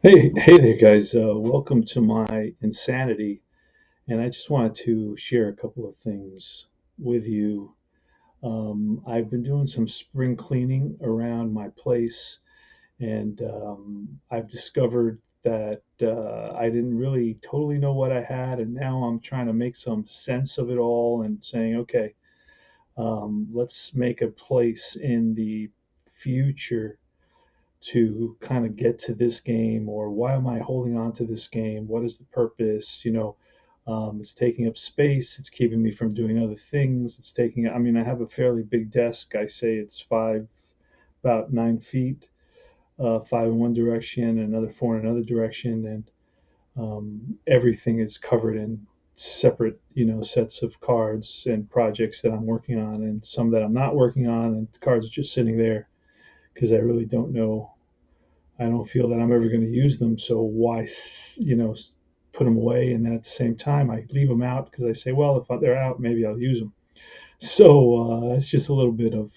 Hey there, guys. Welcome to my insanity. And I just wanted to share a couple of things with you. I've been doing some spring cleaning around my place, and I've discovered that I didn't really totally know what I had. And now I'm trying to make some sense of it all and saying, okay, let's make a place in the future to kind of get to this game, or why am I holding on to this game? What is the purpose? It's taking up space. It's keeping me from doing other things. I mean, I have a fairly big desk. I say it's about 9 feet, five in one direction, another four in another direction, and everything is covered in separate, sets of cards and projects that I'm working on, and some that I'm not working on, and the cards are just sitting there because I really don't know. I don't feel that I'm ever going to use them. So why, put them away? And then at the same time, I leave them out because I say, well, if they're out, maybe I'll use them. So it's just a little bit of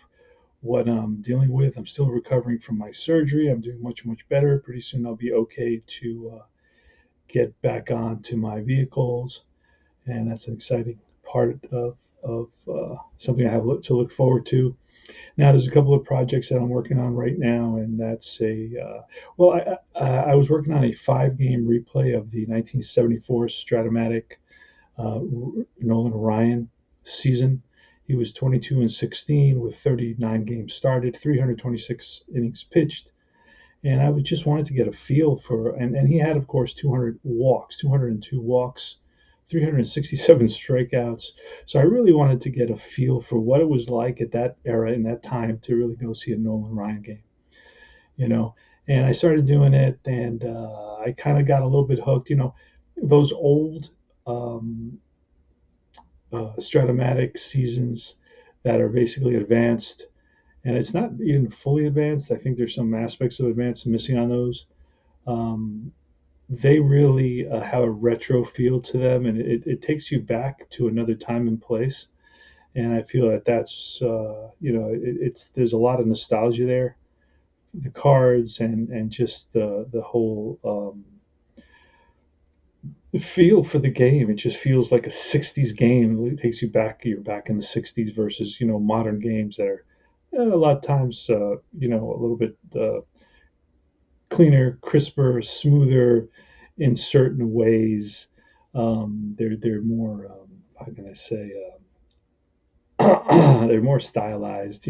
what I'm dealing with. I'm still recovering from my surgery. I'm doing much, much better. Pretty soon I'll be okay to get back onto my vehicles. And that's an exciting part of something I have to look forward to. Now, there's a couple of projects that I'm working on right now, and that's I was working on a five-game replay of the 1974 Strat-O-Matic Nolan Ryan season. He was 22 and 16 with 39 games started, 326 innings pitched, and I would just wanted to get a feel for, and he had, of course, 202 walks, 367 strikeouts. So I really wanted to get a feel for what it was like at that era in that time to really go see a Nolan Ryan game, you know. And I started doing it, and I kind of got a little bit hooked. Those old um, Stratomatic seasons that are basically advanced, and it's not even fully advanced. I think there's some aspects of advanced missing on those. Um, they really have a retro feel to them, and it takes you back to another time and place. And I feel that that's it's there's a lot of nostalgia there, the cards and just the whole the feel for the game. It just feels like a '60s game. It takes you back. You're back in the '60s versus modern games that are a lot of times a little bit cleaner, crisper, smoother in certain ways. They're more how can I say they're more stylized.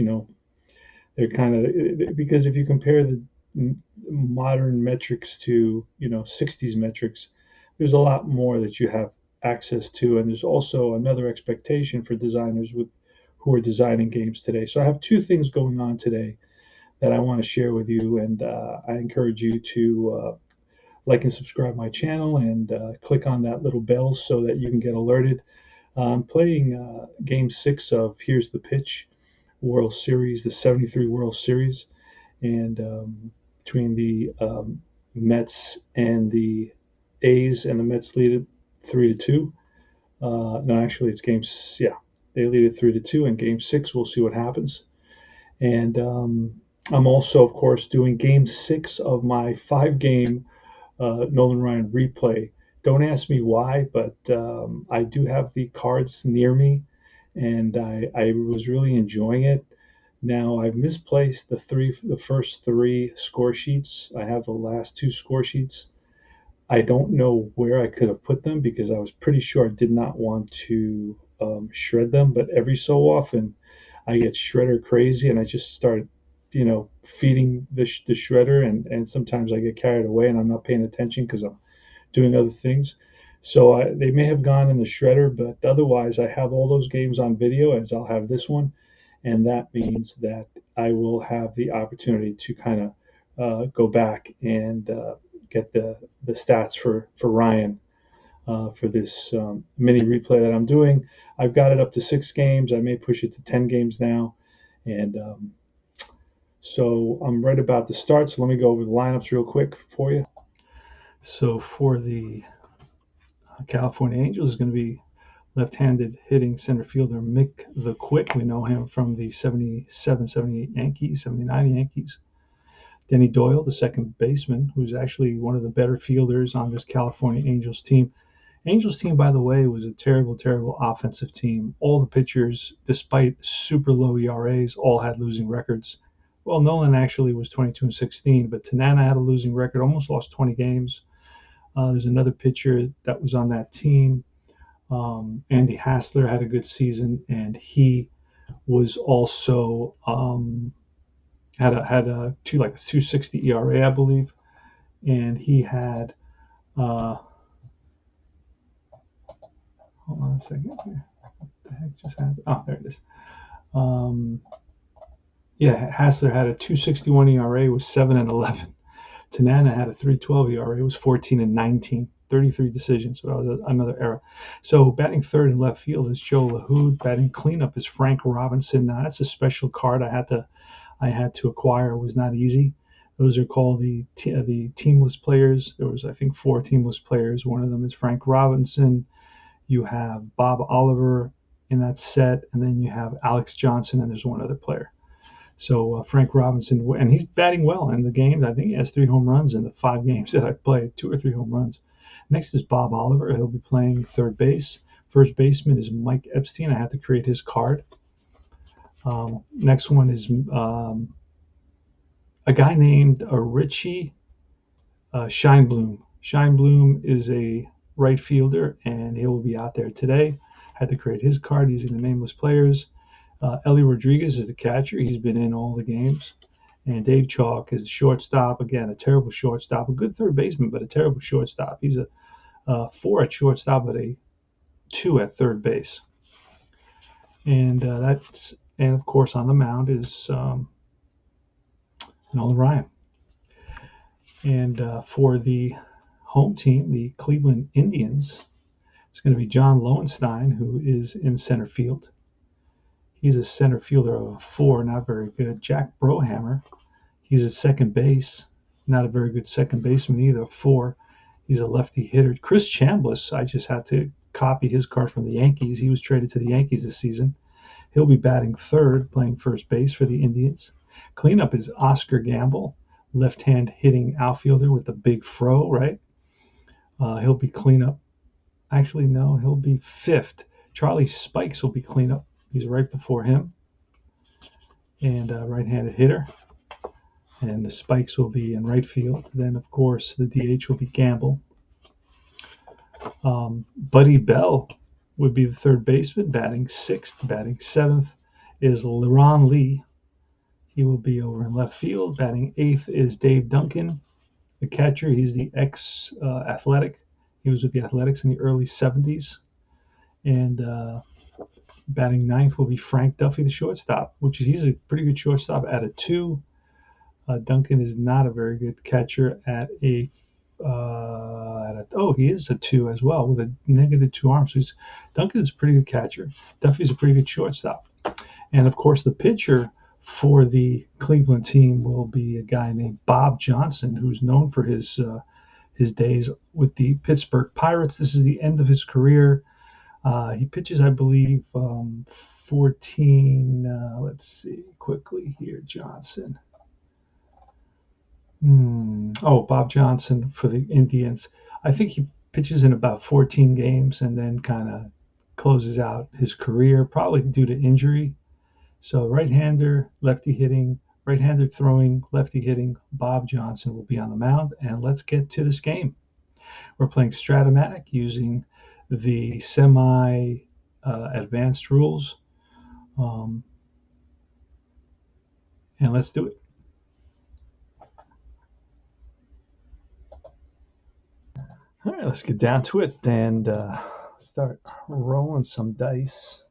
They're kind of because if you compare the modern metrics to '60s metrics, there's a lot more that you have access to, and there's also another expectation for designers with who are designing games today. So I have two things going on today that I want to share with you, and I encourage you to like and subscribe my channel and click on that little bell so that you can get alerted. I'm playing Game 6 of Here's the Pitch World Series, the '73 World Series, and between the Mets and the A's, and the Mets lead it 3-2. No, actually, it's games. Yeah, they lead it 3-2. In Game 6, we'll see what happens. And I'm also, of course, doing Game 6 of my five-game Nolan Ryan replay. Don't ask me why, but I do have the cards near me, and I was really enjoying it. Now I've misplaced the first three score sheets. I have the last two score sheets. I don't know where I could have put them because I was pretty sure I did not want to shred them. But every so often, I get shredder crazy, and I just start, feeding the shredder, and sometimes I get carried away, and I'm not paying attention because I'm doing other things. So they may have gone in the shredder, but otherwise, I have all those games on video, as I'll have this one, and that means that I will have the opportunity to kind of go back and get the stats for Ryan for this mini replay that I'm doing. I've got it up to 6 games. I may push it to 10 games now, and so I'm right about to start. So let me go over the lineups real quick for you. So for the California Angels is going to be left-handed hitting center fielder Mick the Quick. We know him from the 77, 78 Yankees, 79 Yankees. Denny Doyle, the second baseman, who's actually one of the better fielders on this California Angels team. Angels team, by the way, was a terrible, terrible offensive team. All the pitchers, despite super low ERAs, all had losing records. Well, Nolan actually was 22-16, but Tanana had a losing record, almost lost 20 games. There's another pitcher that was on that team. Andy Hassler had a good season, and he was also had a 2.60 ERA, I believe, and he had hold on a second here. What the heck just happened? Oh, there it is. Yeah, Hassler had a 2.61 ERA, was 7-11. Tanana had a 3.12 ERA, was 14-19. 33 decisions. So that was another era. So batting third in left field is Joe LaHood. Batting cleanup is Frank Robinson. Now that's a special card I had to acquire. It was not easy. Those are called the teamless players. There was, I think, 4 teamless players. One of them is Frank Robinson. You have Bob Oliver in that set, and then you have Alex Johnson, and there's one other player. So Frank Robinson, and he's batting well in the games. I think he has 3 home runs in the 5 games that I've played, 2 or 3 home runs. Next is Bob Oliver. He'll be playing third base. First baseman is Mike Epstein. I had to create his card. Next one is a guy named Richie Scheinblum. Scheinblum is a right fielder, and he will be out there today. Had to create his card using the nameless players. Ellie Rodriguez is the catcher. He's been in all the games. And Dave Chalk is the shortstop. Again, a terrible shortstop. A good third baseman, but a terrible shortstop. He's a 4 at shortstop, but a 2 at third base. And of course on the mound is Nolan Ryan. And for the home team, the Cleveland Indians, it's going to be John Lowenstein, who is in center field. He's a center fielder of a 4, not very good. Jack Brohammer, he's at second base, not a very good second baseman either, 4. He's a lefty hitter. Chris Chambliss, I just had to copy his card from the Yankees. He was traded to the Yankees this season. He'll be batting third, playing first base for the Indians. Cleanup is Oscar Gamble, left-hand hitting outfielder with the big fro, right? He'll be cleanup. Actually, no, he'll be 5th. Charlie Spikes will be cleanup. He's right before him. And right-handed hitter. And the Spikes will be in right field. Then, of course, the DH will be Gamble. Buddy Bell would be the third baseman, batting 6th. Batting 7th is LeRon Lee. He will be over in left field. Batting 8th is Dave Duncan, the catcher. He's the ex-Athletic. He was with the Athletics in the early 70s. And batting 9th will be Frank Duffy, the shortstop, which he's a pretty good shortstop at a 2. Duncan is not a very good catcher at a he is a 2 as well with a -2 arm. So Duncan is a pretty good catcher. Duffy's a pretty good shortstop. And of course, the pitcher for the Cleveland team will be a guy named Bob Johnson, who's known for his days with the Pittsburgh Pirates. This is the end of his career. He pitches, I believe, 14. Let's see quickly here, Johnson. Bob Johnson for the Indians. I think he pitches in about 14 games and then kind of closes out his career, probably due to injury. So right-hander, lefty hitting, right-hander throwing, lefty hitting, Bob Johnson will be on the mound. And let's get to this game. We're playing Strat-O-Matic using the semi-advanced rules. And let's do it. All right, let's get down to it and start rolling some dice.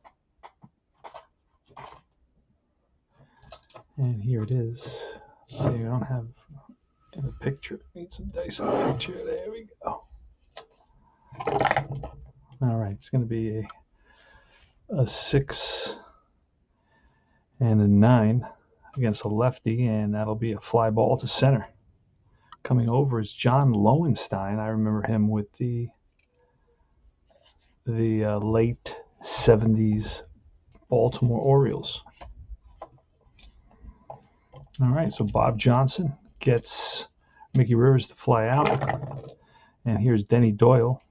And here it is. See, I don't have in a picture. Need some dice in a picture. There we go. All right, it's going to be a 6 and a 9 against a lefty, and that'll be a fly ball to center. Coming over is John Lowenstein. I remember him with the late 70s Baltimore Orioles. All right, so Bob Johnson gets Mickey Rivers to fly out. And here's Denny Doyle.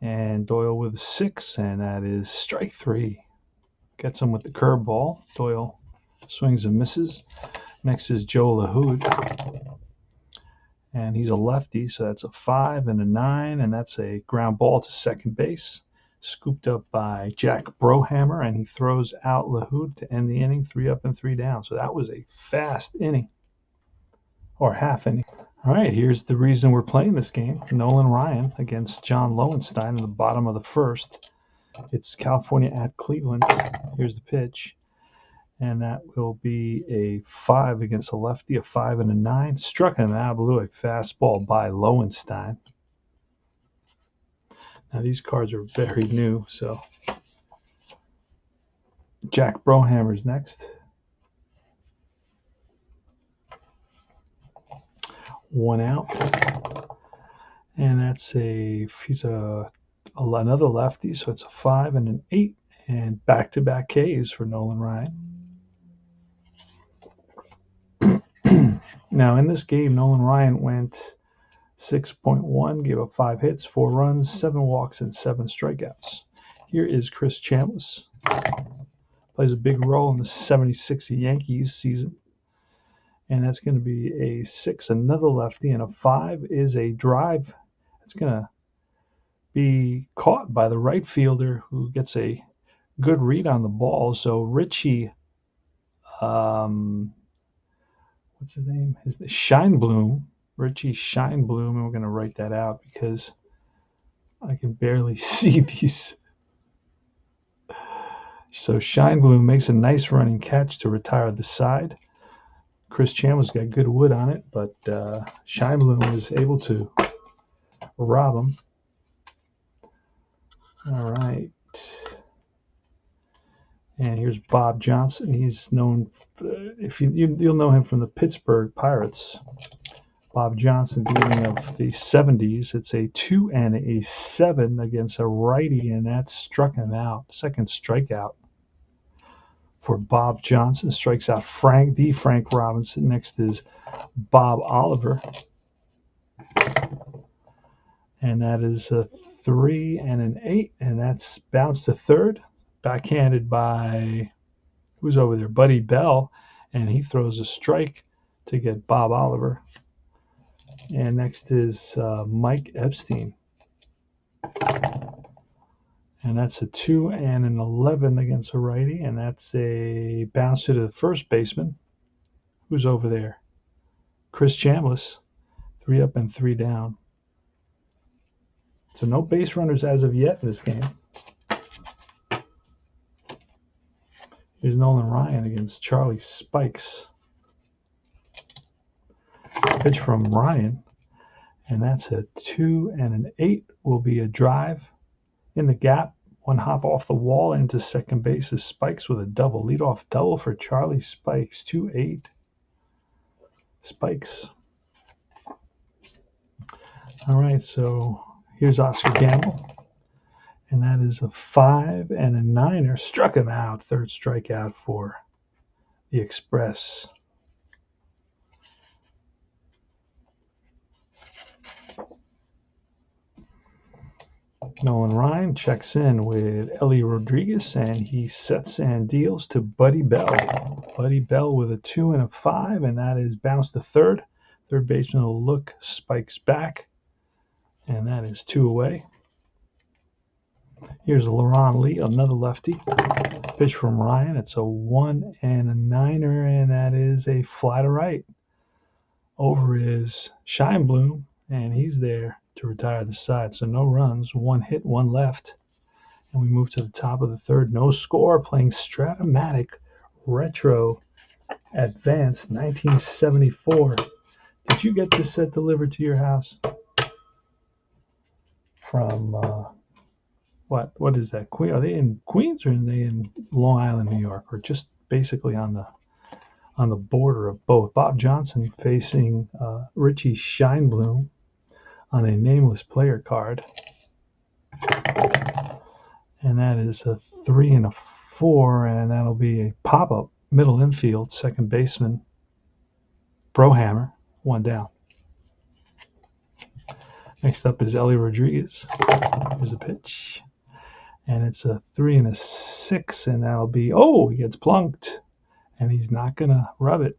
And Doyle with a 6, and that is strike 3. Gets him with the curveball. Doyle swings and misses. Next is Joe LaHood. And he's a lefty, so that's a 5 and a 9, and that's a ground ball to second base. Scooped up by Jack Brohammer, and he throws out LaHood to end the inning, 3 up and 3 down. So that was a fast inning, or half inning. All right, here's the reason we're playing this game. Nolan Ryan against John Lowenstein in the bottom of the first. It's California at Cleveland. Here's the pitch. And that will be a 5 against a lefty, a 5 and a 9. Struck him out, blew a fastball by Lowenstein. Now these cards are very new, so Jack Brohammer's next. 1 out, and that's he's another lefty, so it's a 5 and an 8, and back-to-back Ks for Nolan Ryan. Now in this game, Nolan Ryan went 6.1, gave up 5 hits, 4 runs, 7 walks, and 7 strikeouts. Here is Chris Chambliss. Plays a big role in the 76 Yankees season. And that's going to be a 6, another lefty, and a 5 is a drive. It's going to be caught by the right fielder who gets a good read on the ball. So Richie, what's his name? Scheinblum. Richie Scheinblum, and we're going to write that out because I can barely see these. So Scheinblum makes a nice running catch to retire the side. Chris Chambliss got good wood on it, but Scheinblum was able to rob him. All right. And here's Bob Johnson. He's known, if you'll know him from the Pittsburgh Pirates. Bob Johnson, beginning of the 70s. It's a 2 and a 7 against a righty, and that struck him out. Second strikeout for Bob Johnson. Strikes out Frank Robinson. Next is Bob Oliver. And that is a 3 and an 8, and that's bounced to third. Backhanded by, who's over there? Buddy Bell, and he throws a strike to get Bob Oliver. And next is Mike Epstein. And that's a 2 and an 11 against a righty, and that's a bounce to the first baseman. Who's over there? Chris Chambliss. 3 up and 3 down. So no base runners as of yet in this game. Here's Nolan Ryan against Charlie Spikes. Pitch from Ryan, and that's a 2 and an 8. Will be a drive in the gap. 1 hop off the wall into second base is Spikes with a double. Leadoff double for Charlie Spikes. 2-8. Spikes. All right, so here's Oscar Gamble, and that is a 5 and a 9er. Struck him out. Third strikeout for the Express. Nolan Ryan checks in with Ellie Rodriguez, and he sets and deals to Buddy Bell. Buddy Bell with a 2 and a 5, and that is bounced to third. Third baseman will look Spikes back, and that is 2 away. Here's Laron Lee, another lefty. Pitch from Ryan. It's a 1 and a 9er, and that is a fly to right. Over is Scheinblum, and he's there to retire the side. So no runs, 1 hit, 1 left. And we move to the top of the third. No score, playing Strat-O-Matic Retro Advanced 1974. Did you get this set delivered to your house? From, what is that? Are they in Queens, or are they in Long Island, New York? Or just basically on the border of both? Bob Johnson facing Richie Scheinblum on a nameless player card. And that is a 3 and a 4, and that'll be a pop-up middle infield, second baseman Brohammer, 1 down. Next up is Ellie Rodriguez. Here's a pitch. And it's a 3 and a 6, and that'll be, oh, he gets plunked. And he's not going to rub it.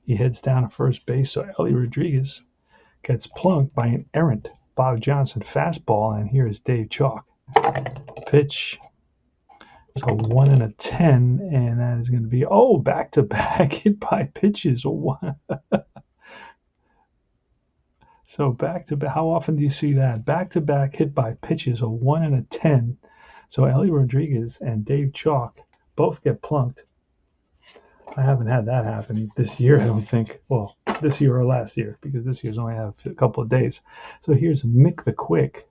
He heads down to first base, so Ellie Rodriguez gets plunked by an errant Bob Johnson fastball, and here is Dave Chalk. Pitch. So 1 and a 10, and that is going to be, oh, back-to-back hit by pitches. So back-to-back, how often do you see that? Back-to-back hit by pitches, a 1 and a 10. So Ellie Rodriguez and Dave Chalk both get plunked. I haven't had that happen this year, I don't think. Well, this year or last year, because this year's only had a couple of days. So here's Mick the Quick,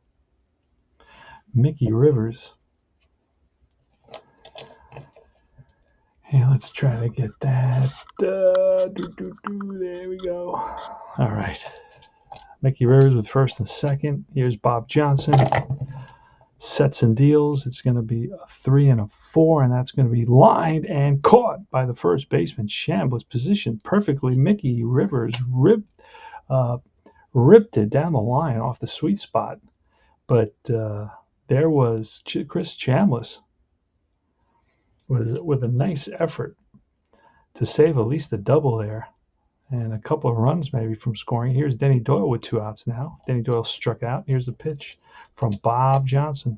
Mickey Rivers. And let's try to get that. There we go. All right. Mickey Rivers with first and second. Here's Bob Johnson. Sets and deals. It's going to be a 3 and a 4, and that's going to be lined and caught by the first baseman. Chambliss positioned perfectly. Mickey Rivers ripped it down the line off the sweet spot, but there was Chris Chambliss with a nice effort to save at least a double there and a couple of runs maybe from scoring. Here's Denny Doyle with 2 outs now. Denny Doyle struck out. Here's the pitch from Bob Johnson.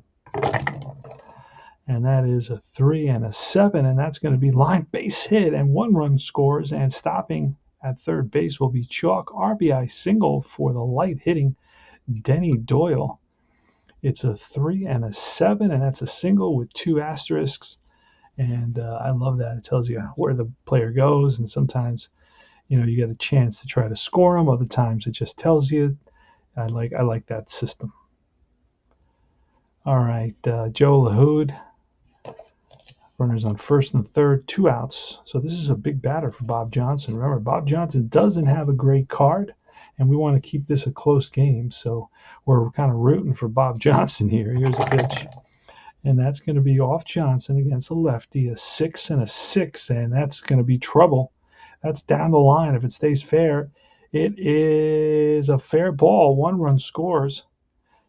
And that is a 3 and a 7, and that's going to be line base hit, and 1 run scores, and stopping at third base will be Chalk. RBI single for the light hitting Denny Doyle. It's a 3 and a 7, and that's a single with 2 asterisks. And I love that. It tells you where the player goes, and sometimes, you get a chance to try to score them. Other times it just tells you. I like that system. All right, Joe LaHood. Runners on first and third, 2 outs. So this is a big batter for Bob Johnson. Remember, Bob Johnson doesn't have a great card, and we want to keep this a close game. So we're kind of rooting for Bob Johnson here. Here's a pitch. And that's going to be off Johnson against a lefty, a 6 and a 6, and that's going to be trouble. That's down the line. If it stays fair, it is a fair ball. 1 run scores.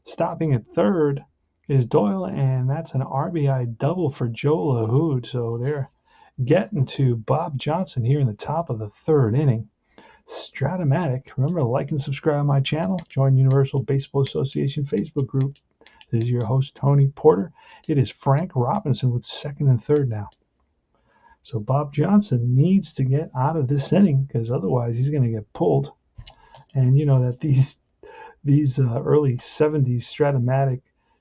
Stopping at third is Doyle, and that's an RBI double for Joe LaHood. So they're getting to Bob Johnson here in the top of the 3rd inning. Strat-O-Matic. Remember to like and subscribe to my channel. Join Universal Baseball Association Facebook group. This is your host, Tony Porter. It is Frank Robinson with 2nd and 3rd now. So Bob Johnson needs to get out of this inning, because otherwise he's going to get pulled. And you know that these early 70s Strat-O-Matic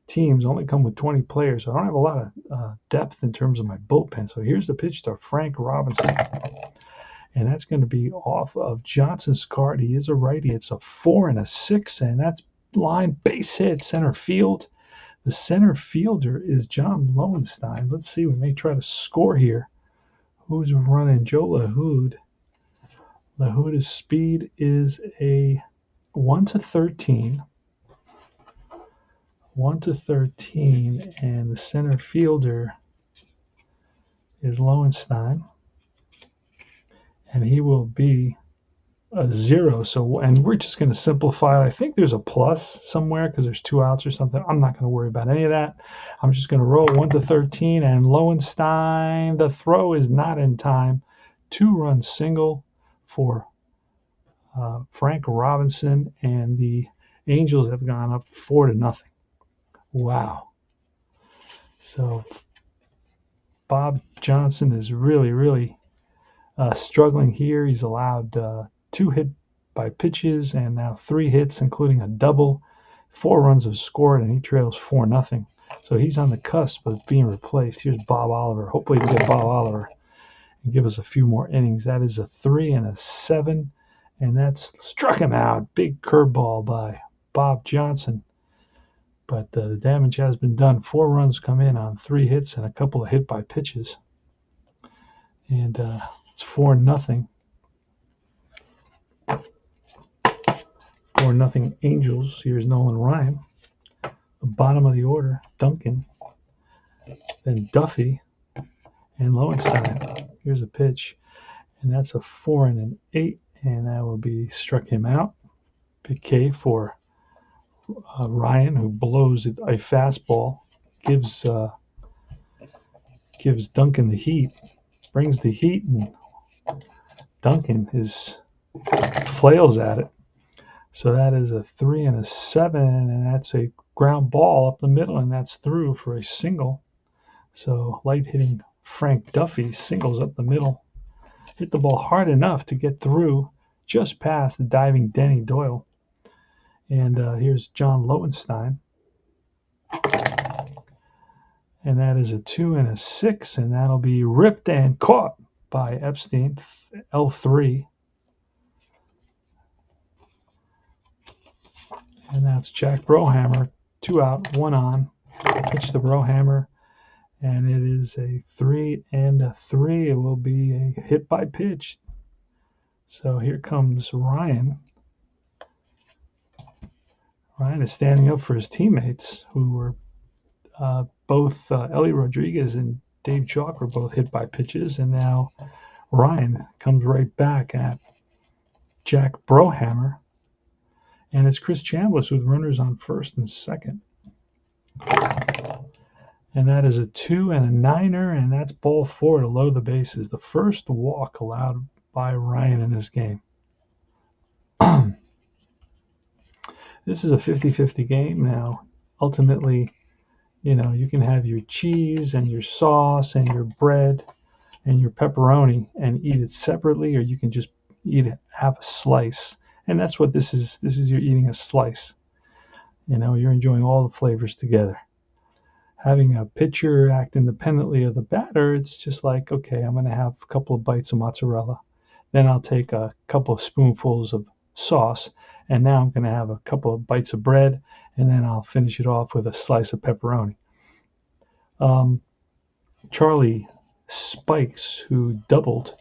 teams only come with 20 players, so I don't have a lot of depth in terms of my bullpen. So here's the pitch to Frank Robinson, and that's going to be off of Johnson's card. He is a righty. It's a 4 and a 6, and that's line base hit center field. The center fielder is John Lowenstein. Let's see, we may try to score here. Who's running? Joe LaHood. LaHood's speed is a 1 to 13. 1 to 13, and the center fielder is Lowenstein, and he will be a 0. So, and we're just going to simplify it. I think there's a plus somewhere because there's 2 outs or something. I'm not going to worry about any of that. I'm just going to roll 1 to 13, and Lowenstein, the throw is not in time. 2-run single for Frank Robinson, and the Angels have gone up 4-0. Wow. So Bob Johnson is really struggling here. He's allowed 2 hit by pitches and now 3 hits, including a double. 4 runs have scored, and he trails 4-0. So he's on the cusp of being replaced. Here's Bob Oliver. Hopefully we'll get Bob Oliver and give us a few more innings. That is a 3 and a 7, and that's struck him out. Big curveball by Bob Johnson. But the damage has been done. 4 runs come in on 3 hits and a couple of hit by pitches. And it's 4-0. 4-0 Angels. Here's Nolan Ryan. The bottom of the order, Duncan. Then Duffy and Lowenstein. Here's a pitch. And that's a 4 and an 8. and that will be struck him out. Big K for Ryan, who blows a fastball, gives Duncan the heat, brings the heat, and Duncan flails at it. So that is a 3 and a 7, and that's a ground ball up the middle, and that's through for a single. So light hitting Frank Duffy singles up the middle. Hit the ball hard enough to get through just past the diving Denny Doyle. And here's John Lowenstein. And that is a 2 and a 6, and that'll be ripped and caught by Epstein, L3. And that's Jack Brohammer, 2 out, 1 on. Pitch the Brohammer, and it is a 3 and a 3. It will be a hit by pitch. So here comes Ryan. Ryan is standing up for his teammates, who were both Ellie Rodriguez and Dave Chalk were both hit by pitches, and now Ryan comes right back at Jack Brohammer, and it's Chris Chambliss with runners on first and second. And that is a 2 and a 9er, and that's ball 4 to load the bases. The first walk allowed by Ryan in this game. This is a 50-50 game now. Ultimately, you can have your cheese and your sauce and your bread and your pepperoni and eat it separately, or you can just have a slice. And that's what this is. This is you're eating a slice. You're enjoying all the flavors together. Having a pitcher act independently of the batter, it's just like, okay, I'm going to have a couple of bites of mozzarella. Then I'll take a couple of spoonfuls of sauce, and now I'm going to have a couple of bites of bread, and then I'll finish it off with a slice of pepperoni. Charlie Spikes, who doubled,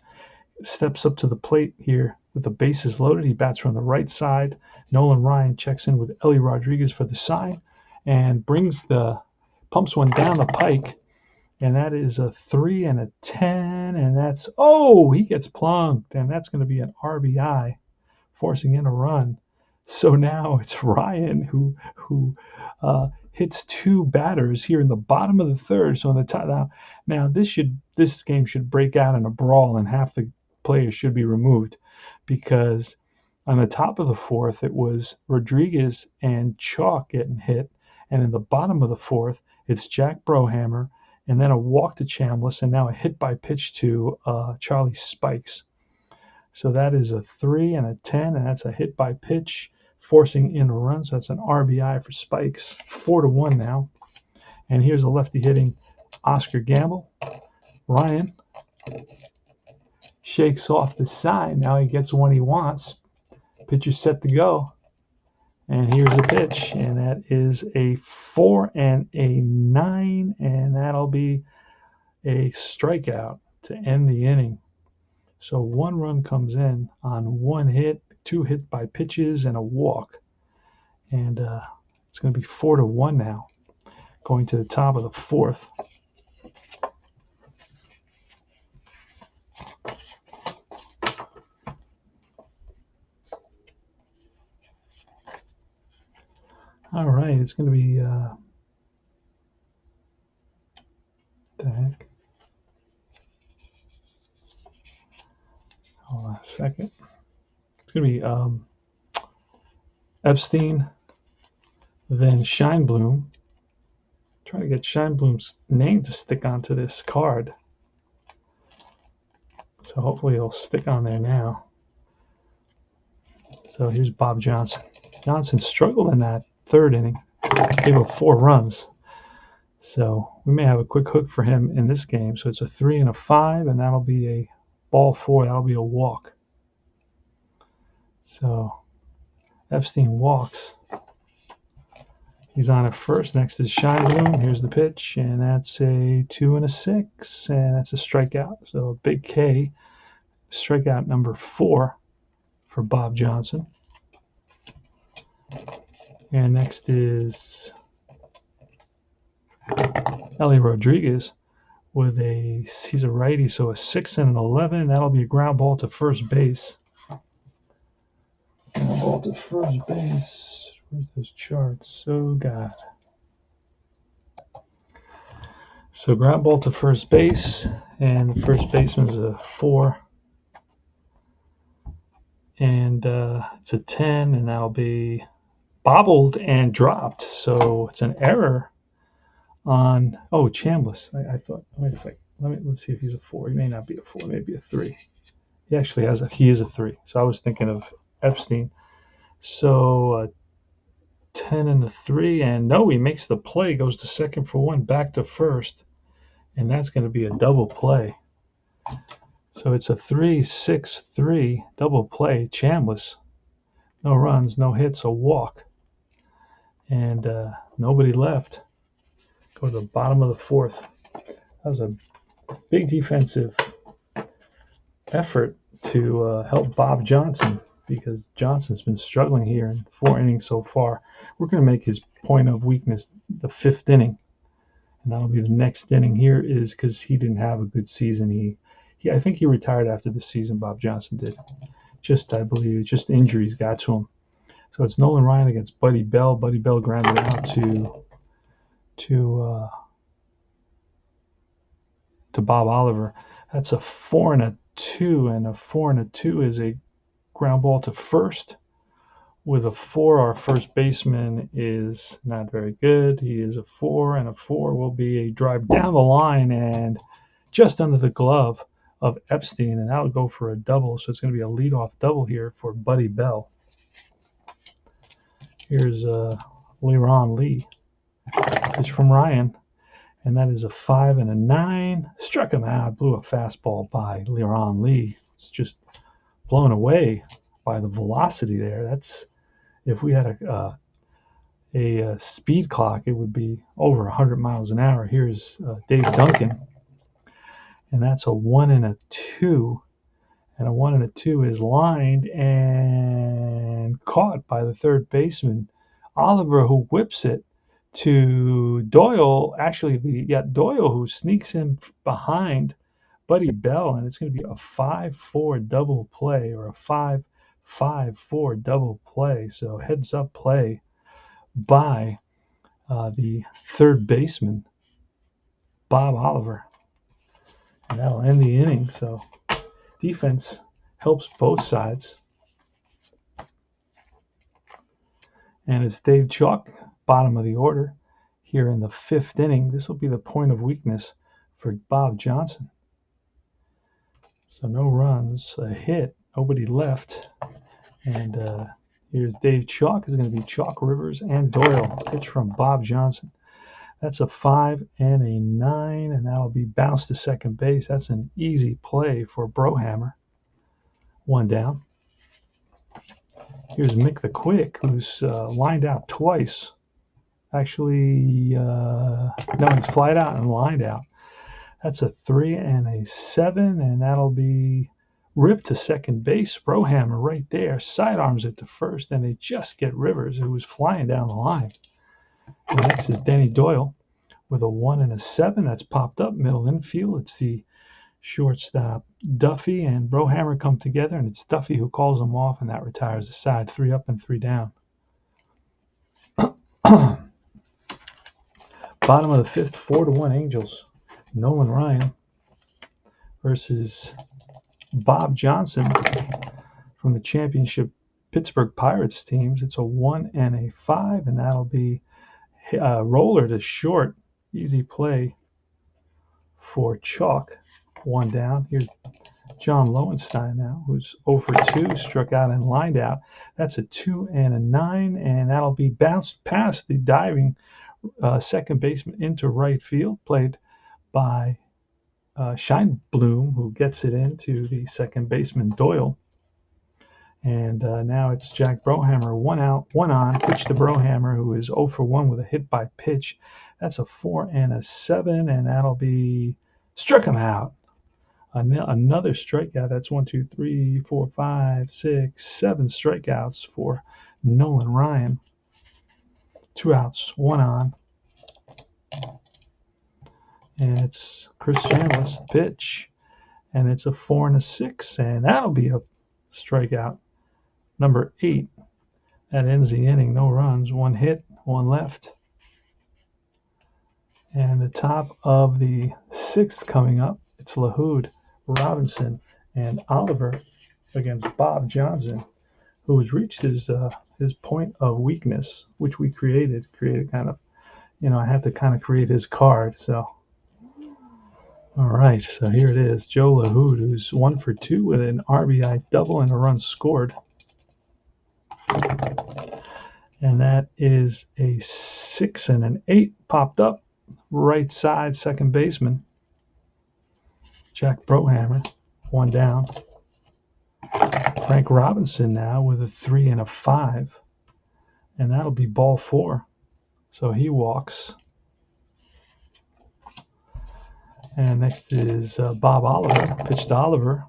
steps up to the plate here with the bases loaded. He bats from the right side. Nolan Ryan checks in with Ellie Rodriguez for the sign and pumps one down the pike, and that is a 3 and a 10, and that's, he gets plunked, and that's going to be an RBI, forcing in a run. So now it's Ryan who hits 2 batters here in the bottom of the third. So in the top now this game should break out in a brawl, and half the players should be removed, because on the top of the fourth it was Rodriguez and Chalk getting hit, and in the bottom of the fourth it's Jack Brohammer, and then a walk to Chambliss, and now a hit by pitch to Charlie Spikes. So that is a 3 and a 10, and that's a hit by pitch, forcing in a run. So that's an RBI for Spikes. 4-1 now. And here's a lefty hitting Oscar Gamble. Ryan shakes off the sign. Now he gets one he wants. Pitcher's set to go. And here's a pitch, and that is a 4 and a 9, and that'll be a strikeout to end the inning. So 1 run comes in on 1 hit, 2 hit by pitches, and a walk. And it's going to be 4-1 now, going to the top of the fourth. All right, it's going to be, the heck? Hold on a second. It's going to be Epstein, then Scheinblum. Trying to get Scheinblum's name to stick onto this card. So hopefully it'll stick on there now. So here's Bob Johnson. Johnson struggled in that third inning, gave up 4 runs. So we may have a quick hook for him in this game. So it's a 3 and a 5, and that'll be a ball 4. That'll be a walk. So Epstein walks. He's on at first next to Scheinblum. Here's the pitch, and that's a 2 and a 6, and that's a strikeout. So a big K, strikeout number 4 for Bob Johnson. And next is Ellie Rodriguez with he's a righty, so a 6 and an 11. That'll be a ground ball to first base. ball to first base. Where's those charts? Oh, God. So ground ball to first base, and the first baseman is a 4. And it's a 10, and that'll be bobbled and dropped. So it's an error on, Chambliss. I thought, wait a second. Let's see if he's a 4. He may not be a 4, maybe a 3. He actually he is a 3. So I was thinking of Epstein. So 10 and a 3, and no, he makes the play, goes to second for 1, back to first, and that's going to be a double play. So it's a 3-6-3 double play. Chambliss, no runs, no hits, a walk, and nobody left. Go to the bottom of the 4th. That was a big defensive effort to help Bob Johnson, because Johnson's been struggling here in 4 innings so far. We're going to make his point of weakness the 5th inning, and that'll be the next inning. Here is because he didn't have a good season. I think he retired after the season. Bob Johnson did. I believe, just injuries got to him. So it's Nolan Ryan against Buddy Bell. Buddy Bell grounded out to Bob Oliver. That's a 4 and a 2, and a 4 and a 2 is a ground ball to first. With a 4, our first baseman is not very good. He is a 4, and a 4 will be a drive down the line and just under the glove of Epstein, and that'll go for a double. So it's going to be a leadoff double here for Buddy Bell. Here's Leron Lee. Pitch from Ryan, and that is a 5 and a 9. Struck him out, blew a fastball by Leron Lee. It's just blown away by the velocity there. That's, if we had a speed clock, it would be over 100 miles an hour. Here's Dave Duncan, and that's a 1 and a 2, and a 1 and a 2 is lined and caught by the third baseman Oliver, who whips it to Doyle. Actually, Doyle, who sneaks him behind Buddy Bell, and it's going to be a 5-4 double play, or a 5-5-4 double play. So heads up play by the third baseman, Bob Oliver. And that'll end the inning. So defense helps both sides. And it's Dave Chalk, bottom of the order, here in the 5th inning. This will be the point of weakness for Bob Johnson. So no runs, a hit, nobody left. And here's Dave Chalk. It's going to be Chalk, Rivers, and Doyle. Pitch from Bob Johnson. That's a 5 and a 9, and that'll be bounced to second base. That's an easy play for Brohammer. 1 down. Here's Mick the Quick, who's lined out twice. Actually, no, he's flied out and lined out. That's a 3 and a 7, and that'll be ripped to second base. Brohammer right there, sidearms it to first, and they just get Rivers, who was flying down the line. And next is Denny Doyle with a 1 and a 7. That's popped up middle infield. It's the shortstop Duffy and Brohammer come together, and it's Duffy who calls them off, and that retires the side. 3 up and 3 down. Bottom of the 5th, 4-1 Angels. Nolan Ryan versus Bob Johnson from the championship Pittsburgh Pirates teams. It's a 1 and a 5, and that'll be roller to short. Easy play for Chalk. 1 down. Here's John Lowenstein now, who's 0 for 2, struck out and lined out. That's a 2 and a 9, and that'll be bounced past the diving second baseman into right field, played by Scheinblum, who gets it into the second baseman Doyle. And now it's Jack Brohammer, 1 out, 1 on, pitch to Brohammer, who is 0 for 1 with a hit by pitch. That's a 4 and a 7, and that'll be struck him out. Another strikeout. That's 1, 2, 3, 4, 5, 6, 7 strikeouts for Nolan Ryan. 2 outs, 1 on. And it's Chris Chambliss, pitch. And it's a 4 and a 6, and that'll be a strikeout. Number 8 That ends the inning. No runs, one hit, one left. And the top of the sixth coming up, it's LaHood, Robinson, and Oliver against Bob Johnson, who has reached his point of weakness, which we created kind of, I had to kind of create his card. So, all right, so here it is. Joe LaHood, who's 1 for 2 with an RBI double and a run scored. And that is a 6 and an 8 popped up. Right side second baseman, Jack Brohammer, 1 down. Frank Robinson now with a 3 and a 5. And that'll be ball 4. So he walks. And next is Bob Oliver, pitched to Oliver,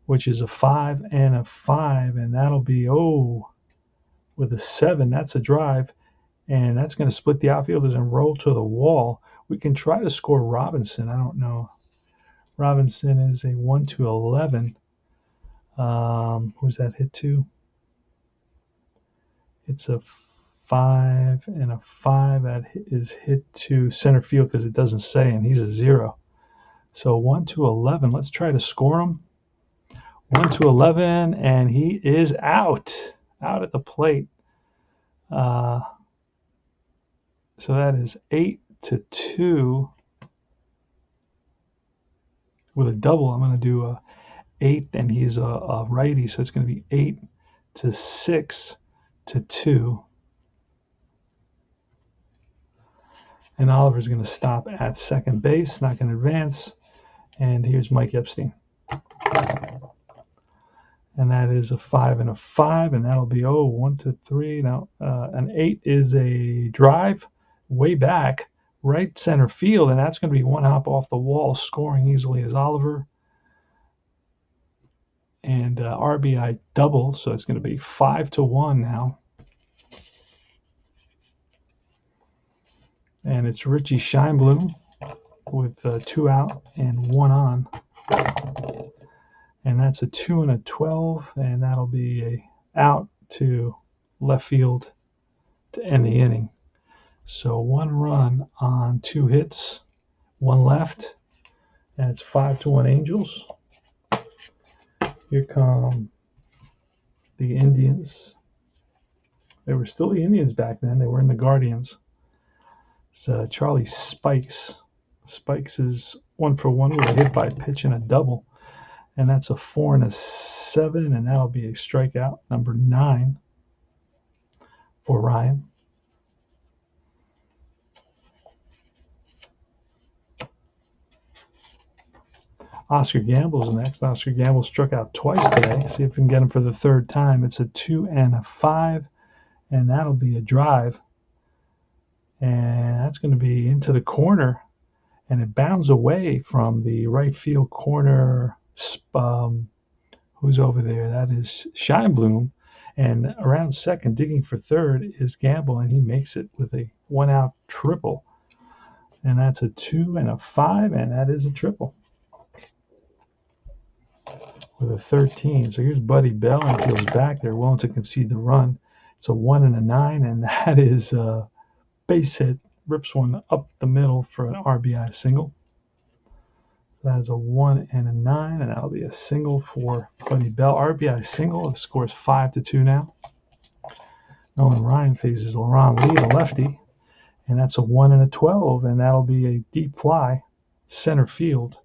which is a 5 and a 5. And that'll be, with a 7. That's a drive. And that's going to split the outfielders and roll to the wall. We can try to score Robinson. I don't know. Robinson is a 1 to 11. Who's that hit to? It's a 5 and a 5. That is hit to center field because it doesn't say, and he's a 0. So 1 to 11. Let's try to score him. 1 to 11, and he is out at the plate. So that is 8 to 2 with a double. I'm going to do a 8, and he's a righty, so it's going to be 8 to 6 to 2. And Oliver's going to stop at second base, not going to advance. And here's Mike Epstein. And that is a 5 and a 5, and that'll be 1 to 3. Now an 8 is a drive way back, right center field, and that's going to be 1 hop off the wall, scoring easily as Oliver. And RBI double, so it's going to be 5 to 1 now. And it's Richie Scheinblum with 2 out and 1 on. And that's a 2 and a 12, and that'll be a out to left field to end the inning. So 1 run on 2 hits, 1 left, and it's 5 to 1 Angels. Here come the Indians. They were still the Indians back then. They were in the Guardians. So Charlie Spikes. Spikes is 1 for 1 with a hit by pitch and a double. And that's a 4 and a 7, and that'll be a strikeout, number 9 for Ryan. Oscar Gamble's next. Oscar Gamble struck out twice today. See if we can get him for the 3rd time. It's a 2 and a 5, and that'll be a drive. And that's going to be into the corner, and it bounds away from the right field corner. Who's over there? That is Scheinblum. And around second, digging for third, is Gamble, and he makes it with a 1-out triple. And that's a 2 and a 5, and that is a triple with a 13. So here's Buddy Bell, and feels back there, willing to concede the run. It's a 1 and a 9, and that is a base hit. Rips one up the middle for an RBI single. That is a 1 and a 9, and that'll be a single for Buddy Bell. RBI single. The score is 5 to 2 now. Nolan Ryan faces Laurent Lee, the lefty, and that's a 1 and a 12, and that'll be a deep fly, center field.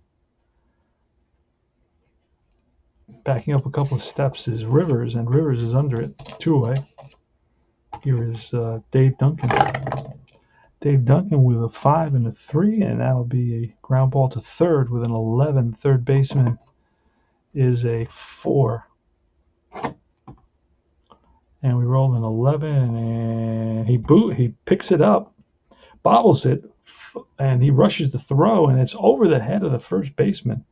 Backing up a couple of steps is Rivers, and Rivers is under it, 2 away. Here is Dave Duncan. Dave Duncan with a 5 and a 3, and that'll be a ground ball to third with an 11. Third baseman is a 4. And we roll an 11, and he picks it up, bobbles it, and he rushes the throw, and it's over the head of the first baseman.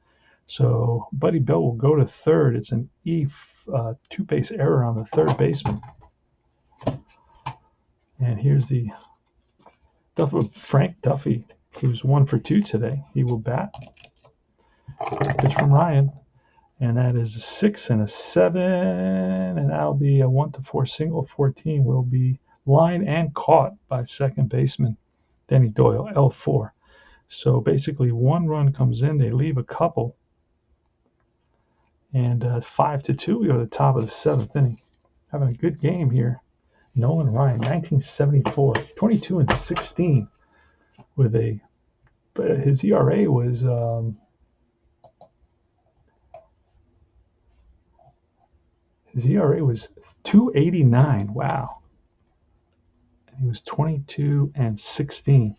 So Buddy Bell will go to third. It's an two-base error on the third baseman. And here's the Frank Duffy, who's 1 for 2 today. He will bat. Pitch from Ryan, and that is a 6 and a 7, and that'll be a 1-4 single. 14 will be line and caught by second baseman Denny Doyle, L4. So basically, one run comes in, they leave a couple, and 5-2. We go to the top of the seventh inning. Having a good game here. Nolan Ryan, 1974, 22 and 16 with a. But his ERA was 2.89. Wow. He was 22 and 16.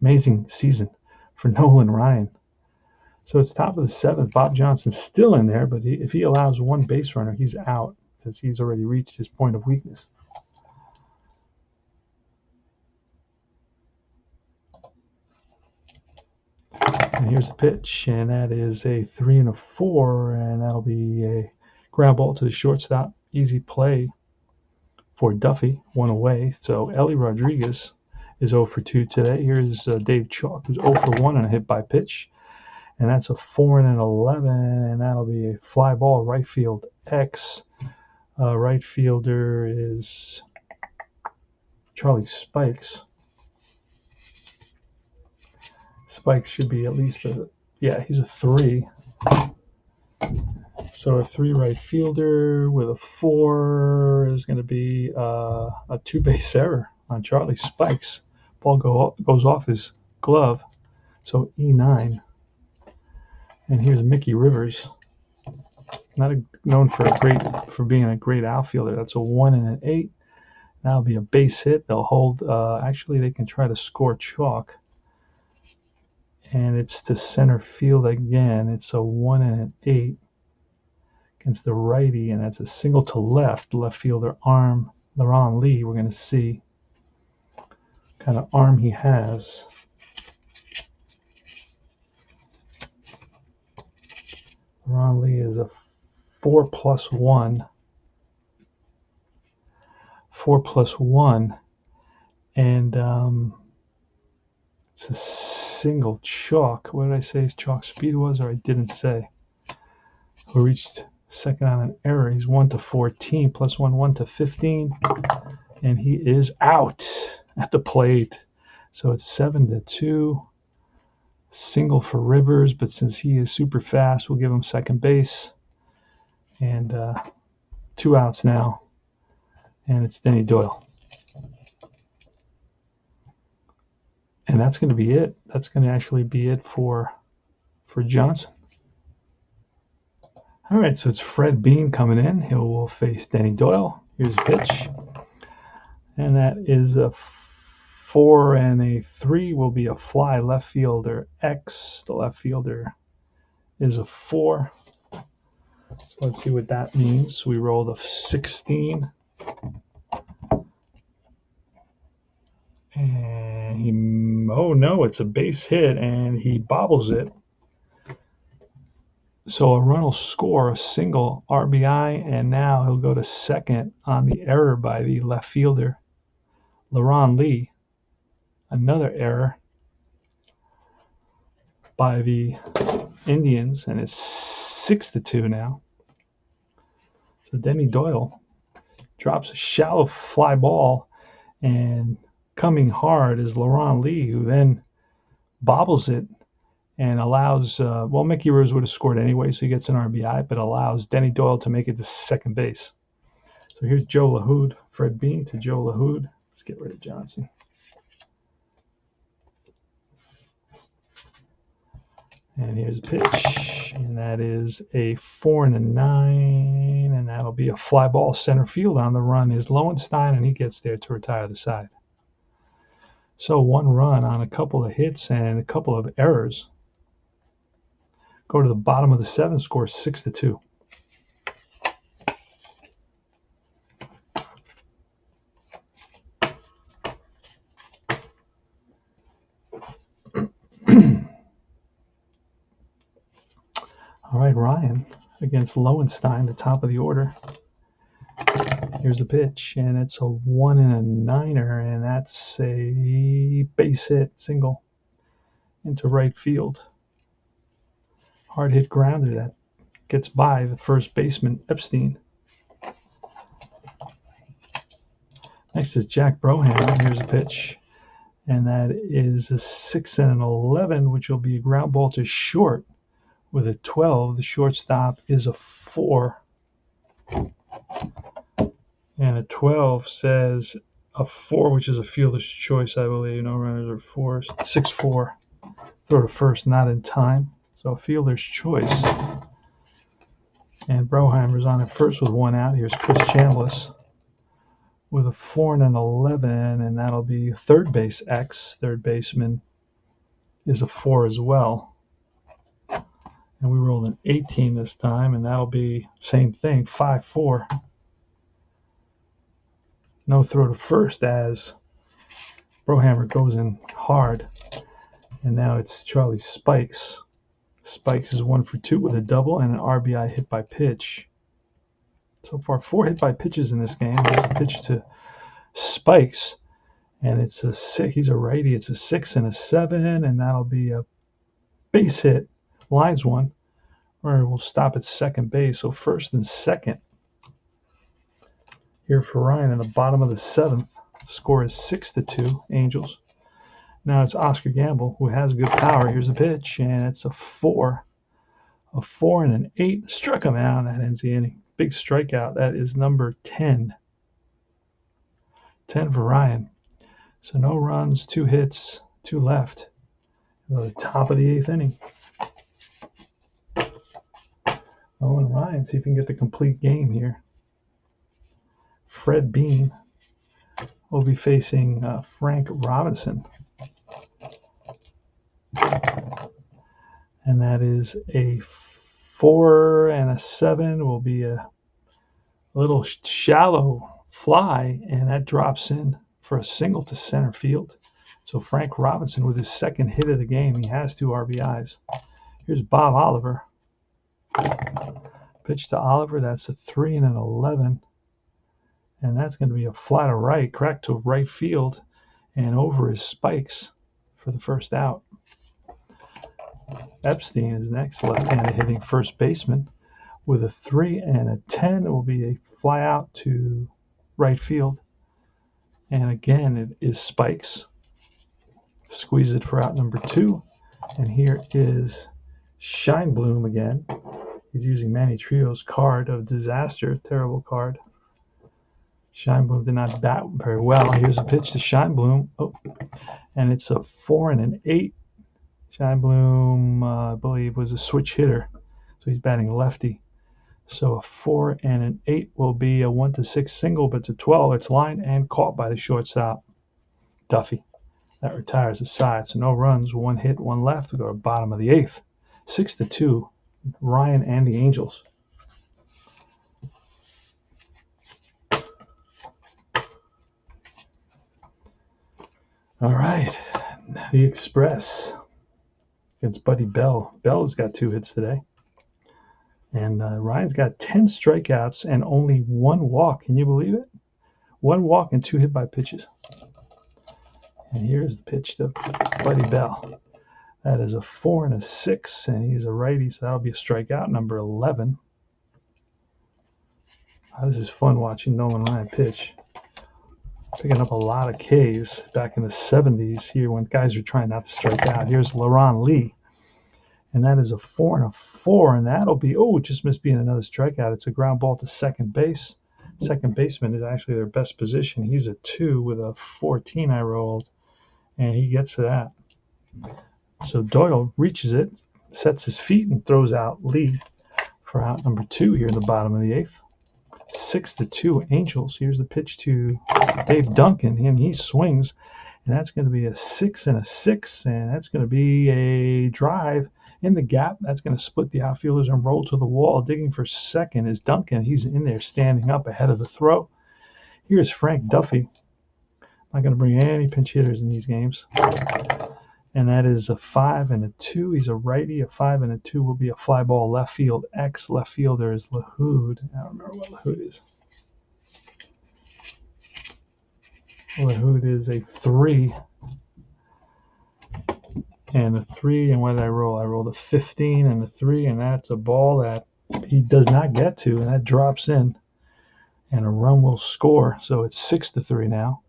Amazing season for Nolan Ryan. So it's top of the seventh. Bob Johnson's still in there, but if he allows one base runner, he's out because he's already reached his point of weakness. And here's the pitch, and that is a 3 and a 4, and that'll be a ground ball to the shortstop. Easy play for Duffy, one away. So Ellie Rodriguez is 0 for 2 today. Here's Dave Chalk, who's 0 for 1 on a hit by pitch. And that's a 4 and an 11, and that'll be a fly ball, right field X. Right fielder is Charlie Spikes. Spikes should be at least he's a 3. So a 3 right fielder with a 4 is going to be a 2-base error on Charlie Spikes. Ball goes off his glove, so E9. And here's Mickey Rivers, known for being a great outfielder. That's a 1 and an 8. That'll be a base hit. They'll hold. Actually, they can try to score Chalk. And it's to center field again. It's a 1 and an 8 against the righty, and that's a single to left. Left fielder arm, LeRon Lee. We're going to see what kind of arm he has. LeRon Lee is a 4+1. 4+1, and it's a single. Chalk. What did I say his chalk speed was, or I didn't say? Who reached second on an error. He's 1 to 14, +1, 1 to 15, and he is out at the plate. So it's 7-2. Single for Rivers, but since he is super fast, we'll give him second base. And 2 outs now, and it's Denny Doyle. And that's going to be it. That's going to actually be it for Johnson. All right, so it's Fred Bean coming in. He will face Denny Doyle. Here's a pitch. And that is a 4 and a 3 will be a fly. Left fielder X. The left fielder is a 4. So let's see what that means. We rolled a 16. And oh no, it's a base hit, and he bobbles it. So a run will score, a single RBI, and now he'll go to second on the error by the left fielder, LeRon Lee. Another error by the Indians, and it's 6-2 now. So Denny Doyle drops a shallow fly ball, and coming hard is LeRon Lee, who then bobbles it and allows, Mickey Rivers would have scored anyway, so he gets an RBI, but allows Denny Doyle to make it to second base. So here's Joe LaHood, Fred Bean to Joe LaHood. Let's get rid of Johnson. And here's a pitch, and that is a 4 and a 9, and that'll be a fly ball center field. On the run is Lowenstein, and he gets there to retire the side. So 1 run on a couple of hits and a couple of errors. Go to the bottom of the 7, score 6-2. All right, Ryan against Lowenstein, the top of the order. Here's a pitch, and it's a 1 and a 9er, and that's a base hit, single into right field. Hard hit grounder that gets by the first baseman, Epstein. Next is Jack Broham. Here's a pitch. And that is a 6 and an 11, which will be a ground ball to short with a 12. The shortstop is a 4. And a 12 says a 4, which is a fielder's choice, I believe. No runners are forced. 6-4. Throw to first, not in time. So a fielder's choice. And Broheimer's on at first with 1 out. Here's Chris Chambliss with a 4 and an 11, and that'll be third base X. Third baseman is a 4 as well. And we rolled an 18 this time, and that'll be same thing, 5-4. No throw to first as Broheimer goes in hard. And now it's Charlie Spikes. Spikes is 1 for 2 with a double and an RBI hit by pitch. So far, 4 hit by pitches in this game. There's a pitch to Spikes, and it's a 6. He's a righty. It's a 6 and a 7, and that'll be a base hit. Lines one, or we'll stop at second base. So first and second here for Ryan in the bottom of the 7th. Score is 6-2, Angels. Now it's Oscar Gamble, who has good power. Here's a pitch, and it's a 4. A 4 and an 8. Struck him out. That ends the inning. Big strikeout. That is number 10. 10 for Ryan. So no runs, 2 hits, 2 left. At the top of the 8th inning. Owen Ryan, see if he can get the complete game here. Fred Bean will be facing Frank Robinson. And that is a 4 and a 7. Will be a little shallow fly, and that drops in for a single to center field. So Frank Robinson with his second hit of the game. He has 2 RBIs. Here's Bob Oliver. Pitch to Oliver. That's a 3 and an 11. And that's going to be a fly to right, crack to right field, and over his Spikes for the first out. Epstein is next, left-handed hitting first baseman with a 3 and a 10. It will be a fly out to right field. And again, it is Spikes. Squeeze it for out number 2. And here is Scheinblum again. He's using Manny Trio's card of disaster, terrible card. Scheinblum did not bat very well. Here's a pitch to Scheinblum. Oh, and it's a 4 and an 8. Scheinblum, I believe, was a switch hitter, so he's batting lefty. So a 4 and an 8 will be a 1-6 single, but it's a 12. It's lined and caught by the shortstop, Duffy. That retires the side. So no runs, 1 hit, 1 left. We go to bottom of the 8th. 6-2, Ryan and the Angels. All right, the Express against Buddy Bell. Bell's got 2 hits today. And Ryan's got 10 strikeouts and only 1 walk. Can you believe it? 1 walk and 2 hit by pitches. And here's the pitch to Buddy Bell. That is a 4 and a 6, and he's a righty, so that'll be a strikeout, number 11. This is fun watching Nolan Ryan pitch. Picking up a lot of Ks back in the 70s here when guys were trying not to strike out. Here's LaRon Lee, and that is a 4 and a 4, and that'll be, oh, it just missed being another strikeout. It's a ground ball to second base. Second baseman is actually their best position. He's a 2 with a 14 I rolled, and he gets to that. So Doyle reaches it, sets his feet, and throws out Lee for out number 2 here in the bottom of the 8th. 6-2 Angels. Here's the pitch to Dave Duncan, and he swings, and that's going to be a 6 and a 6, and that's going to be a drive in the gap. That's going to split the outfielders and roll to the wall. Digging for second is Duncan. He's in there standing up ahead of the throw. Here's Frank Duffy. Not going to bring any pinch hitters in these games. And that is a 5 and a 2. He's a righty. A 5 and a 2 will be a fly ball left field. Left fielder is Lahoud. I don't remember what Lahoud is. Lahoud is a 3. And a 3, and what did I roll? I rolled a 15 and a 3, and that's a ball that he does not get to, and that drops in, and a run will score. So it's 6-3 now.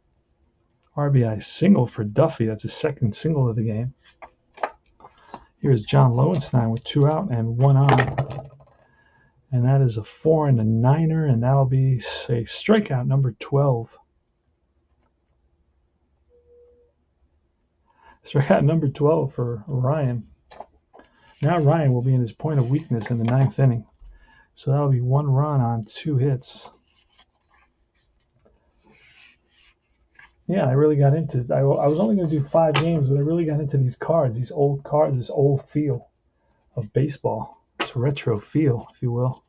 RBI single for Duffy. That's his second single of the game. Here's John Lowenstein with 2 out and 1 on. And that is a 4 and a 9er, and that'll be, say, strikeout number 12. Strikeout number 12 for Ryan. Now Ryan will be in his point of weakness in the 9th inning. So that'll be 1 run on 2 hits. Yeah, I really got into it. I was only going to do 5 games, but I really got into these cards, these old cards, this old feel of baseball. This retro feel, if you will.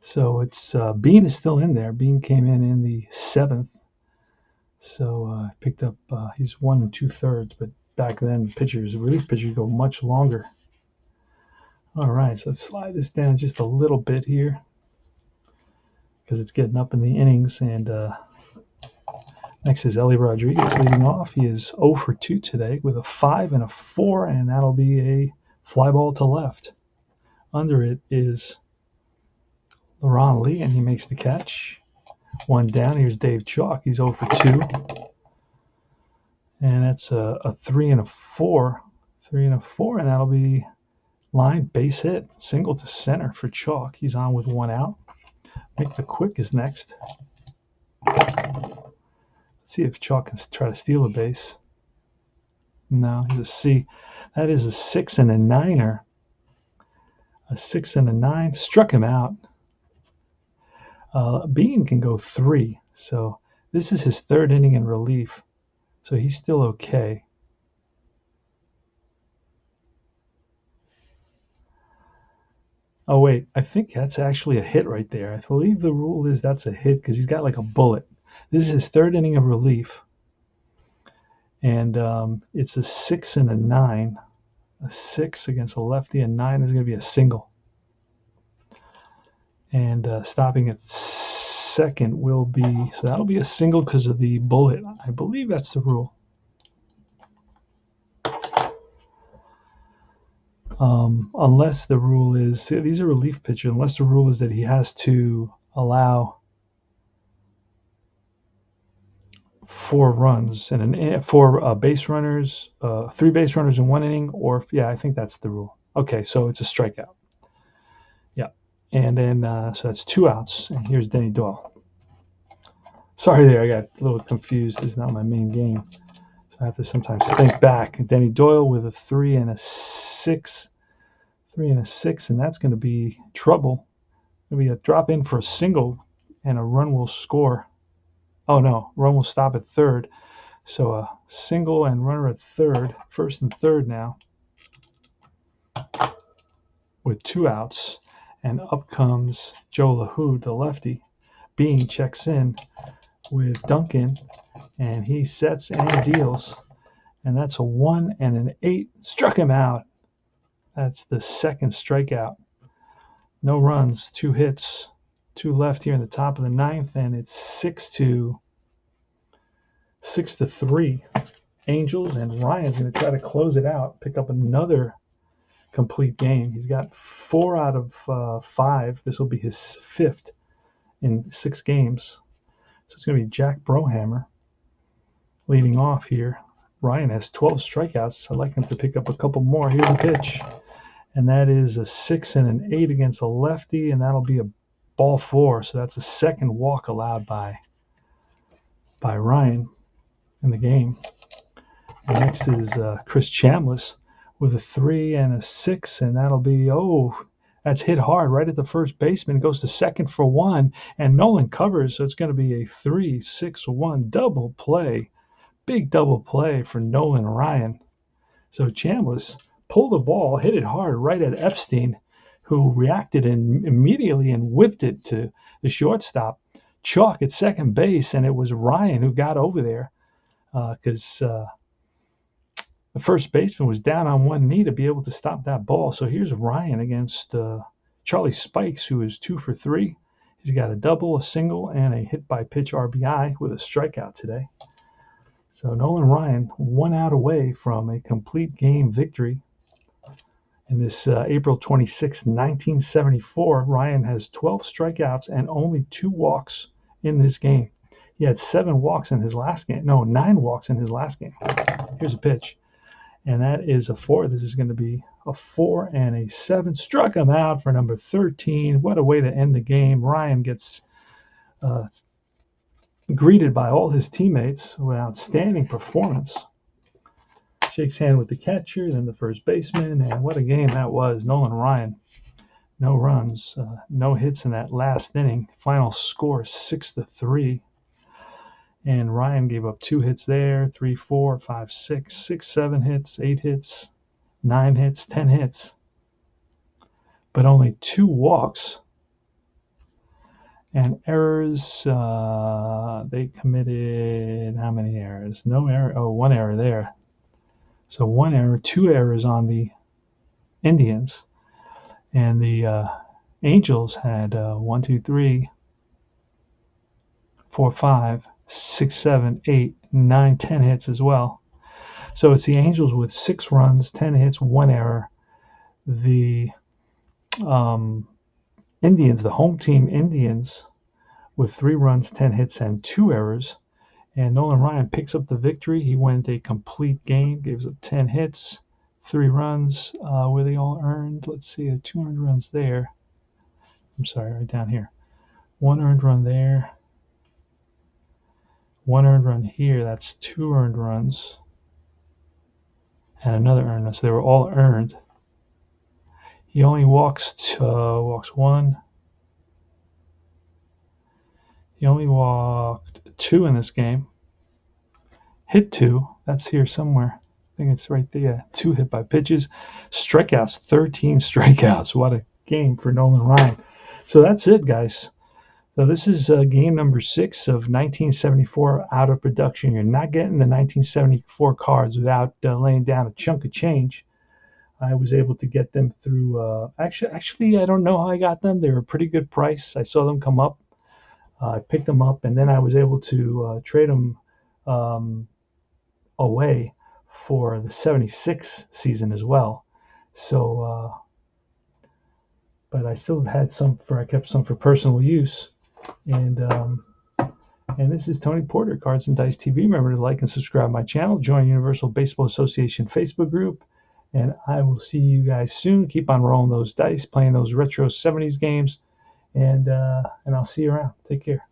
So it's Bean is still in there. Bean came in the 7th. So I picked up, he's 1 2/3, but back then relief pitchers go much longer. All right, so let's slide this down just a little bit here because it's getting up in the innings. And next is Ellie Rodriguez leading off. He is 0 for 2 today with a 5 and a 4, and that'll be a fly ball to left. Under it is LeRon Lee, and he makes the catch. 1 down. Here's Dave Chalk. He's 0 for 2. And that's a 3 and a 4. 3 and a 4, and that'll be line base hit. Single to center for Chalk. He's on with 1 out. Mick the Quick is next. Let's see if Chalk can try to steal a base. No, he's a C. That is a 6 and a 9er. A 6 and a 9. Struck him out. Bean can go 3. So this is his 3rd inning in relief. So he's still okay. Oh, wait. I think that's actually a hit right there. I believe the rule is that's a hit because he's got like a bullet. This is his 3rd inning of relief. And it's a 6 and a 9. A 6 against a lefty, and 9 is going to be a single. And stopping at second will be, so that'll be a single because of the bullet. I believe that's the rule. Unless the rule is, these are relief pitchers, unless the rule is that he has to allow 4 runs and 4 base runners, 3 base runners in 1 inning, or yeah, I think that's the rule. Okay, so it's a strikeout. Yeah, and then so that's 2 outs, and here's Denny Doyle. Sorry there, I got a little confused. This is not my main game, so I have to sometimes think back. Denny Doyle with a 3 and a 6. 3 and a 6, and that's going to be trouble. It'll be a drop in for a single, and a run will score. Oh no, run will stop at third. So a single and runner at third, 1st and 3rd now, with 2 outs, and up comes Joe LaHood, the lefty. Bean checks in with Duncan, and he sets and deals, and that's a 1 and an 8. Struck him out. That's the 2nd strikeout. No runs, 2 hits, 2 left here in the top of the 9th, and it's 6-3 Angels, and Ryan's going to try to close it out, pick up another complete game. He's got 4 out of 5. This will be his 5th in 6 games. So it's going to be Jack Brohammer leading off here. Ryan has 12 strikeouts. I'd like him to pick up a couple more. Here's the pitch. And that is a 6 and an 8 against a lefty, and that'll be a ball 4. So that's a 2nd walk allowed by Ryan in the game. And next is Chris Chambliss with a 3 and a 6, and that'll be, that's hit hard right at the first baseman. It goes to second for 1, and Nolan covers, so it's going to be a 3-6-1 double play. Big double play for Nolan Ryan. So Chambliss pulled the ball, hit it hard right at Epstein, who reacted immediately and whipped it to the shortstop. Chalk at second base, and it was Ryan who got over there because the first baseman was down on one knee to be able to stop that ball. So here's Ryan against Charlie Spikes, who is 2 for 3. He's got a double, a single, and a hit by pitch RBI with a strikeout today. So Nolan Ryan 1 out away from a complete game victory. In this April 26, 1974, Ryan has 12 strikeouts and only 2 walks in this game. He had 7 walks in his last game. No, 9 walks in his last game. Here's a pitch. And that is a 4. This is going to be a 4 and a 7. Struck him out for number 13. What a way to end the game. Ryan gets greeted by all his teammates with an outstanding performance. Shakes hand with the catcher, then the first baseman, and what a game that was. Nolan Ryan, no runs, no hits in that last inning. Final score 6-3. And Ryan gave up 2 hits there, 3, 4, 5, 6, 6, 7 hits, 8 hits, 9 hits, 10 hits, but only 2 walks. And errors, they committed how many errors? No error. Oh, 1 error there. So 1 error, 2 errors on the Indians. And the Angels had 1, 2, 3, 4, 5, 6, 7, 8, 9, 10 hits as well. So it's the Angels with 6 runs, 10 hits, 1 error. The Indians, the home team Indians, with 3 runs, 10 hits, and 2 errors. And Nolan Ryan picks up the victory. He went a complete game, gives up 10 hits, 3 runs, where they all earned, let's see, 2 earned runs there. I'm sorry, right down here. 1 earned run there. 1 earned run here. That's 2 earned runs. And another earned run. So they were all earned. He only walks 1. He only walked 2 in this game. Hit 2. That's here somewhere. I think it's right there. 2 hit by pitches. Strikeouts, 13 strikeouts. What a game for Nolan Ryan. So that's it, guys. So this is game number 6 of 1974 out of production. You're not getting the 1974 cards without laying down a chunk of change. I was able to get them through. Actually, I don't know how I got them. They were a pretty good price. I saw them come up. I picked them up, and then I was able to trade them away for the 76 season as well. So, but I still had some I kept some for personal use. And this is Tony Porter, Cards and Dice TV. Remember to like and subscribe my channel. Join Universal Baseball Association Facebook group. And I will see you guys soon. Keep on rolling those dice, playing those retro 70s games. And I'll see you around. Take care.